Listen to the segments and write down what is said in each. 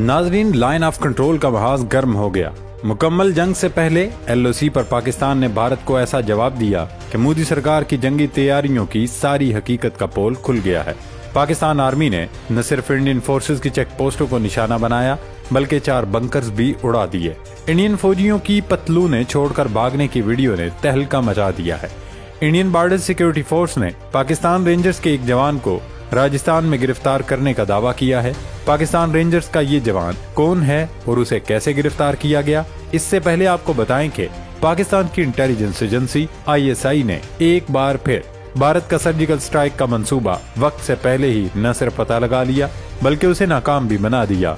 नाजरीन, line of control का महाज गर्म हो गया। मुकम्मल जंग से पहले LOC पर पाकिस्तान ने भारत को ऐसा जवाब दिया कि मोदी सरकार की जंगी तैयारियों की सारी हकीकत का पोल खुल गया है। पाकिस्तान आर्मी ने न सिर्फ इंडियन फोर्सेस की चेक पोस्टों को निशाना बनाया बल्कि 4 बंकर्स भी उड़ा दिए। इंडियन फौजियों की पतलूनें छोड़कर भागने की वीडियो ने तहलका मचा दिया है। इंडियन बॉर्डर सिक्योरिटी फोर्स ने पाकिस्तान रेंजर्स के एक जवान को राजस्थान में गिरफ्तार करने का दावा किया है। पाकिस्तान रेंजर्स का ये जवान कौन है और उसे कैसे गिरफ्तार किया गया, इससे पहले आपको बताएं कि पाकिस्तान की इंटेलिजेंस एजेंसी ISI ने एक बार फिर भारत का सर्जिकल स्ट्राइक का मंसूबा वक्त से पहले ही न सिर्फ पता लगा लिया बल्कि उसे नाकाम भी बना दिया।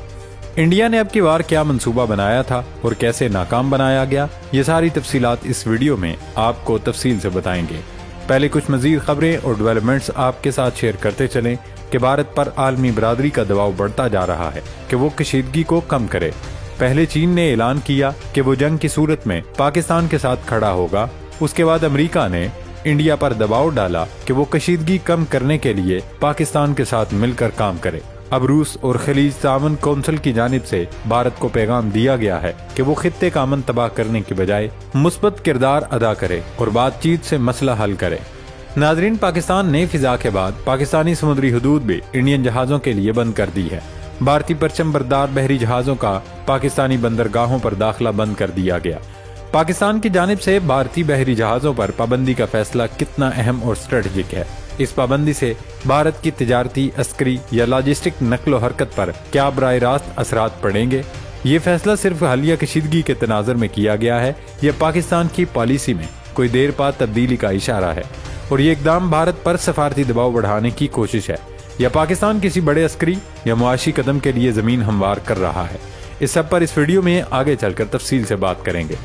इंडिया ने अब की बार क्या मंसूबा बनाया था और कैसे नाकाम बनाया गया, ये सारी तफसीलात इस वीडियो में आपको तफसील से बताएंगे। पहले कुछ मजीद खबरें और डेवलपमेंट्स आपके साथ शेयर करते चलें कि भारत पर आलमी बरादरी का दबाव बढ़ता जा रहा है कि वो कशीदगी को कम करे। पहले चीन ने ऐलान किया कि वो जंग की सूरत में पाकिस्तान के साथ खड़ा होगा। उसके बाद अमेरिका ने इंडिया पर दबाव डाला कि वो कशीदगी कम करने के लिए पाकिस्तान के साथ मिलकर काम करे। अब रूस और खलीज ताउन कौंसिल की जानिब से भारत को पैगाम दिया गया है कि वो खित्ते का अमन तबाह करने की बजाय मुस्बत किरदार अदा करे और बातचीत से मसला हल करे। नाजरीन, पाकिस्तान ने फिजा के बाद पाकिस्तानी समुद्री हदूद भी इंडियन जहाजों के लिए बंद कर दी है। भारतीय परचम बरदार बहरी जहाजों का पाकिस्तानी बंदरगाहों पर दाखिला बंद कर दिया गया। पाकिस्तान की जानिब से भारतीय बहरी जहाजों पर पाबंदी का फैसला कितना अहम और स्ट्रेटेजिक है। इस पाबंदी से भारत की तिजारती, अस्करी या लॉजिस्टिक नकलो हरकत पर क्या बराह रास्त असरात पड़ेंगे? ये फैसला सिर्फ हालिया कशीदगी के तनाजर में किया गया है या पाकिस्तान की पॉलिसी में कोई देर पा तब्दीली का इशारा है? और ये इकदाम भारत पर सफारती दबाव बढ़ाने की कोशिश है या पाकिस्तान किसी बड़े अस्करी या मुआशी कदम के लिए जमीन हमवार कर रहा है? इस सब पर इस वीडियो में आगे चलकर तफसील से बात करेंगे।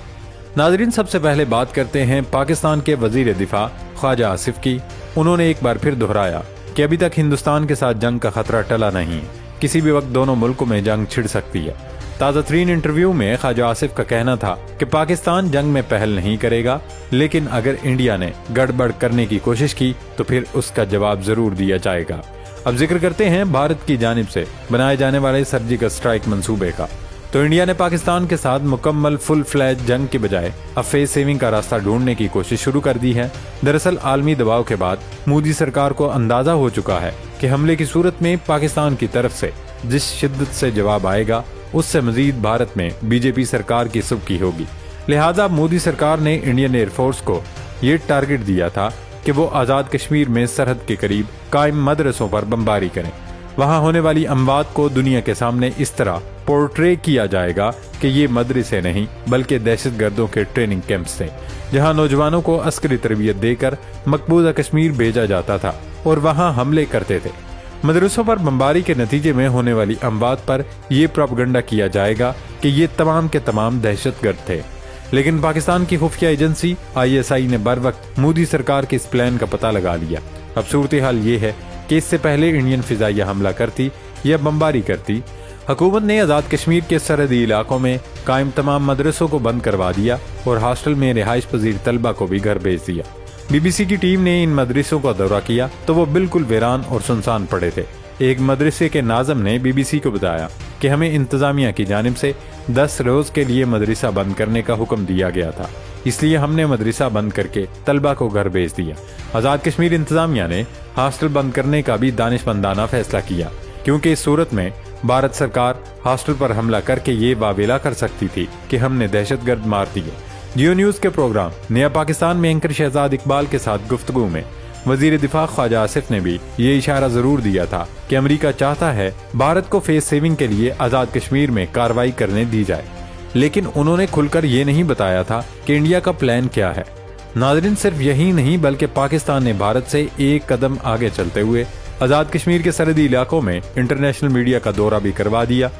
नाजरीन, सबसे पहले बात करते हैं पाकिस्तान के वजीर दिफा ख्वाजा आसिफ की। उन्होंने एक बार फिर दोहराया कि अभी तक हिंदुस्तान के साथ जंग का खतरा टला नहीं, किसी भी वक्त दोनों मुल्कों में जंग छिड़ सकती है। ताज़ा तरीन इंटरव्यू में ख्वाजा आसिफ का कहना था कि पाकिस्तान जंग में पहल नहीं करेगा, लेकिन अगर इंडिया ने गड़बड़ करने की कोशिश की तो फिर उसका जवाब जरूर दिया जाएगा। अब जिक्र करते हैं भारत की जानिब से बनाए जाने वाले सर्जिकल स्ट्राइक मंसूबे का। तो इंडिया ने पाकिस्तान के साथ मुकम्मल फुल फ्लैज जंग के बजाय अब फेस सेविंग का रास्ता ढूंढने की कोशिश शुरू कर दी है। दरअसल आलमी दबाव के बाद मोदी सरकार को अंदाजा हो चुका है कि हमले की सूरत में पाकिस्तान की तरफ से जिस शिद्दत से जवाब आएगा उससे मजीद भारत में BJP सरकार की सुबकी होगी। लिहाजा मोदी सरकार ने इंडियन एयरफोर्स को ये टारगेट दिया था कि वो आज़ाद कश्मीर में सरहद के करीब कायम मदरसों पर बमबारी करें। वहाँ होने वाली अमवात को दुनिया के सामने इस तरह पोर्ट्रे किया जाएगा कि ये मदरसे नहीं बल्कि दहशतगर्दों के ट्रेनिंग कैंप्स थे, जहाँ नौजवानों को अस्करी तरबियत देकर मकबूजा कश्मीर भेजा जाता था और वहाँ हमले करते थे। मदरसों पर बमबारी के नतीजे में होने वाली अमवात पर यह प्रोपेगेंडा किया जाएगा कि ये तमाम के तमाम दहशतगर्द थे। लेकिन पाकिस्तान की खुफिया एजेंसी ISI ने बर वक्त मोदी सरकार के इस प्लान का पता लगा लिया। अब सूरत हाल ये है कि इससे पहले इंडियन फिजाइया हमला करती या बमबारी करती, हुकूमत ने आज़ाद कश्मीर के सरहदी इलाकों में कायम तमाम मदरसों को बंद करवा दिया और हॉस्टल में रिहाइश पजीर तलबा को भी घर भेज दिया। BBC की टीम ने इन मदरसों का दौरा किया तो वो बिल्कुल वीरान और सुनसान पड़े थे। एक मदरसे के नाज़म ने BBC को बताया कि हमें इंतजामिया की जानिब से 10 रोज के लिए मदरसा बंद करने का हुक्म दिया गया था, इसलिए हमने मदरसा बंद करके तलबा को घर भेज दिया। आज़ाद कश्मीर इंतजामिया ने हॉस्टल बंद करने का भी दानिशमंदाना फैसला किया, क्योंकि इस सूरत में भारत सरकार हॉस्टल पर हमला करके ये वावेला कर सकती थी कि हमने दहशतगर्द मार दिए। जियो न्यूज के प्रोग्राम नया पाकिस्तान में एंकर शहजाद इकबाल के साथ गुफ्तगू में वजीर दिफा ख्वाजा आसिफ ने भी ये इशारा जरूर दिया था कि अमेरिका चाहता है भारत को फेस सेविंग के लिए आज़ाद कश्मीर में कार्रवाई करने दी जाए, लेकिन उन्होंने खुलकर ये नहीं बताया था कि इंडिया का प्लान क्या है। नाज़रीन, सिर्फ यही नहीं बल्कि पाकिस्तान ने भारत से एक कदम आगे चलते हुए आज़ाद कश्मीर के सरहदी इलाकों में इंटरनेशनल मीडिया का दौरा भी करवा दिया।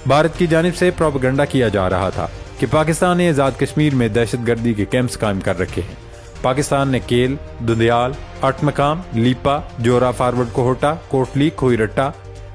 भारत की जानिब से प्रोपेगेंडा किया जा रहा था कि पाकिस्तान ने आज़ाद कश्मीर में दहशतगर्दी के कैंप्स कायम कर रखे हैं। पाकिस्तान ने केल, दुंदियाल, अटमकाम, लीपा, जोरा फॉरवर्ड कोहटा, कोटली, खोईरट्टा,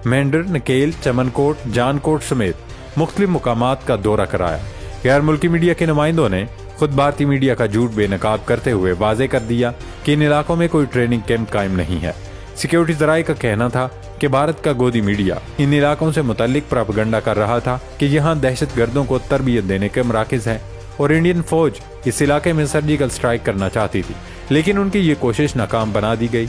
मेंढर, नकेल, चमनकोट, जानकोट समेत मुख्तलिफ मुकामात का दौरा कराया। गैर मुल्की मीडिया के नुमाइंदों ने खुद भारतीय मीडिया का झूठ बेनकाब करते हुए वाजे कर दिया कि इन इलाकों में कोई ट्रेनिंग कैंप कायम नहीं है। सिक्योरिटी जराये का कहना था کہ بھارت کا گودی میڈیا ان علاقوں سے متعلق پروپیگنڈا کر رہا تھا کہ یہاں دہشت گردوں کو تربیت دینے کے مراکز ہیں اور انڈین فوج اس علاقے میں سرجیکل سٹرائک کرنا چاہتی تھی، لیکن ان کی یہ کوشش ناکام بنا دی گئی۔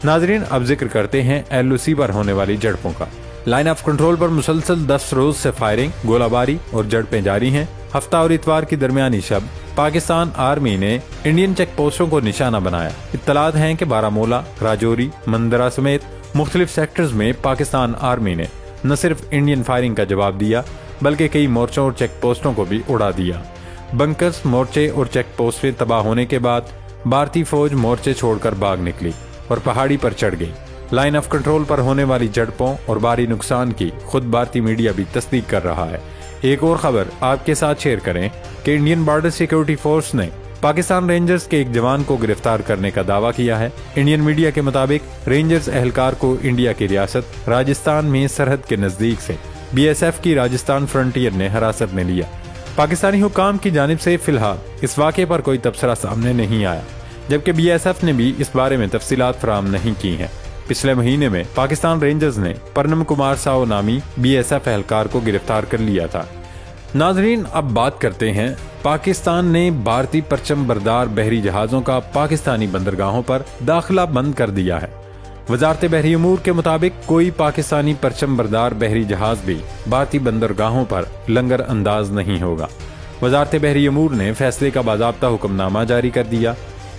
ناظرین، اب ذکر کرتے ہیں LOC پر ہونے والی جھڑپوں کا۔ لائن آف کنٹرول پر مسلسل 10 روز سے فائرنگ، گولہ باری اور جھڑپیں جاری ہیں۔ ہفتہ اور اتوار کی درمیانی شب پاکستان آرمی نے انڈین چیک پوسٹوں کو نشانہ بنایا۔ اطلاعات ہیں کہ بارامولہ، راجوری، مندرہ سمیت مختلف سیکٹرز میں پاکستان آرمی نے نہ صرف انڈین فائرنگ کا جواب دیا بلکہ کئی مورچوں اور چیک پوسٹوں کو بھی اڑا دیا۔ بنکرز، مورچے اور چیک پوسٹیں تباہ ہونے کے بعد بھارتی فوج مورچے چھوڑ کر بھاگ نکلی اور پہاڑی پر چڑھ گئی۔ لائن آف کنٹرول پر ہونے والی جھڑپوں اور بھاری نقصان کی خود بھارتی میڈیا بھی تصدیق کر رہا ہے۔ ایک اور خبر آپ کے ساتھ شیئر کریں کہ انڈین بارڈر سیکیورٹی فورس نے پاکستان رینجرز کے ایک جوان کو گرفتار کرنے کا دعویٰ کیا ہے۔ انڈین میڈیا کے مطابق رینجرز اہلکار کو انڈیا کی ریاست راجستھان میں سرحد کے نزدیک سے BSF کی راجستھان فرنٹیئر نے حراست میں لیا۔ پاکستانی حکام کی جانب سے فی الحال اس واقعے پر کوئی تبصرہ سامنے نہیں آیا، جبکہ BSF نے بھی اس بارے میں تفصیلات فراہم نہیں کی ہیں۔ پچھلے مہینے میں پاکستان رینجرز نے پرنم کمار ساؤ نامی BSF اہلکار کو گرفتار کر لیا تھا۔ ناظرین، اب بات کرتے ہیں پاکستان نے بھارتی پرچم بردار بحری جہازوں کا پاکستانی بندرگاہوں پر داخلہ بند کر دیا ہے۔ وزارت بحری امور کے مطابق کوئی پاکستانی پرچم بردار بحری جہاز بھی بھارتی بندرگاہوں پر لنگر انداز نہیں ہوگا۔ وزارت بحری امور نے فیصلے کا باضابطہ حکم نامہ جاری کر دیا۔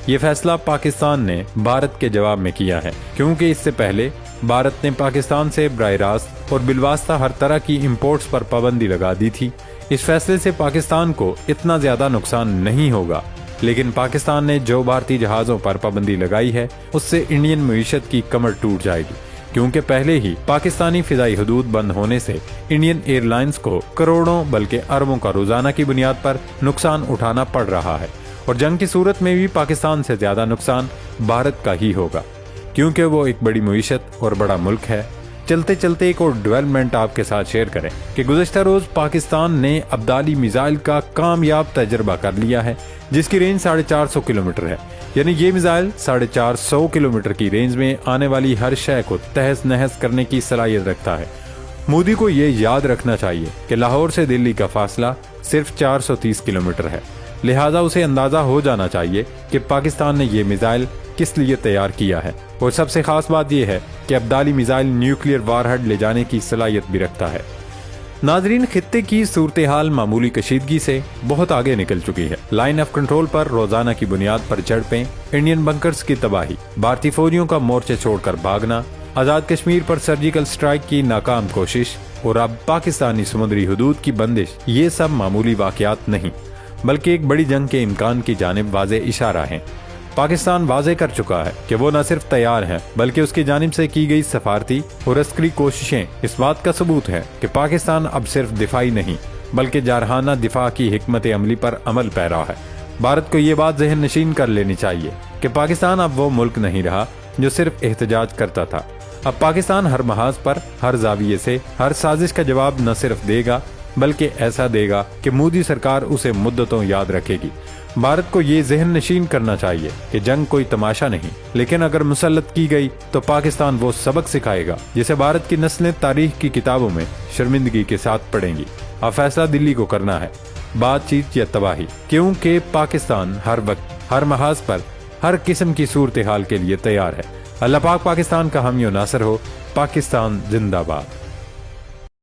یہ فیصلہ پاکستان نے بھارت کے جواب میں کیا ہے، کیونکہ اس سے پہلے بھارت نے پاکستان سے براہ راست اور بالواسطہ ہر طرح کی امپورٹس پر پابندی لگا دی تھی۔ اس فیصلے سے پاکستان کو اتنا زیادہ نقصان نہیں ہوگا، لیکن پاکستان نے جو بھارتی جہازوں پر پابندی لگائی ہے اس سے انڈین معیشت کی کمر ٹوٹ جائے گی، کیونکہ پہلے ہی پاکستانی فضائی حدود بند ہونے سے انڈین ایئر لائنز کو کروڑوں بلکہ اربوں کا روزانہ کی بنیاد پر نقصان اٹھانا پڑ رہا ہے، اور جنگ کی صورت میں بھی پاکستان سے زیادہ نقصان بھارت کا ہی ہوگا، کیونکہ وہ ایک بڑی معیشت اور بڑا ملک ہے۔ چلتے چلتے ایک اور ڈیولپمنٹ آپ کے ساتھ شیئر کریں کہ گزشتہ روز پاکستان نے ابدالی میزائل کا کامیاب تجربہ کر لیا ہے، جس کی رینج 450 کلومیٹر ہے۔ یعنی یہ میزائل 450 کلومیٹر کی رینج میں آنے والی ہر شے کو تہس نہس کرنے کی صلاحیت رکھتا ہے۔ مودی کو یہ یاد رکھنا چاہیے کہ لاہور سے دلی کا فاصلہ صرف 430 کلومیٹر ہے، لہٰذا اسے اندازہ ہو جانا چاہیے کہ پاکستان نے یہ میزائل کس لیے تیار کیا ہے، اور سب سے خاص بات یہ ہے کہ Abdali missile nuclear war had لے جانے کی صلاحیت بھی رکھتا ہے۔ ناظرین، خطے کی صورتحال معمولی کشیدگی سے بہت آگے نکل چکی ہے۔ لائن آف کنٹرول پر روزانہ کی بنیاد پر جھڑپیں، انڈین بنکرز کی تباہی، بھارتی فوجیوں کا مورچے چھوڑ کر بھاگنا، آزاد کشمیر پر سرجیکل سٹرائک کی ناکام کوشش، اور اب پاکستانی سمندری حدود کی بندش، یہ سب معمولی واقعات نہیں بلکہ ایک بڑی جنگ کے امکان کی جانب واضح اشارہ ہیں۔ پاکستان واضح کر چکا ہے کہ وہ نہ صرف تیار ہے بلکہ اس کی جانب سے کی گئی سفارتی اور عسکری کوششیں اس بات کا ثبوت ہے کہ پاکستان اب صرف دفاعی نہیں بلکہ جارحانہ دفاع کی حکمت عملی پر عمل پیرا ہے۔ بھارت کو یہ بات ذہن نشین کر لینی چاہیے کہ پاکستان اب وہ ملک نہیں رہا جو صرف احتجاج کرتا تھا۔ اب پاکستان ہر محاذ پر، ہر زاویے سے، ہر سازش کا جواب نہ صرف دے گا بلکہ ایسا دے گا کہ مودی سرکار اسے مدتوں یاد رکھے گی۔ بھارت کو یہ ذہن نشین کرنا چاہیے کہ جنگ کوئی تماشا نہیں، لیکن اگر مسلط کی گئی تو پاکستان وہ سبق سکھائے گا جسے بھارت کی نسلیں تاریخ کی کتابوں میں شرمندگی کے ساتھ پڑھیں گی۔ اب فیصلہ دلی کو کرنا ہے، بات چیت یا تباہی، کیونکہ پاکستان ہر وقت، ہر محاذ پر، ہر قسم کی صورتحال کے لیے تیار ہے۔ اللہ پاک پاکستان کا حامی و ناصر ہو۔ پاکستان زندہ باد۔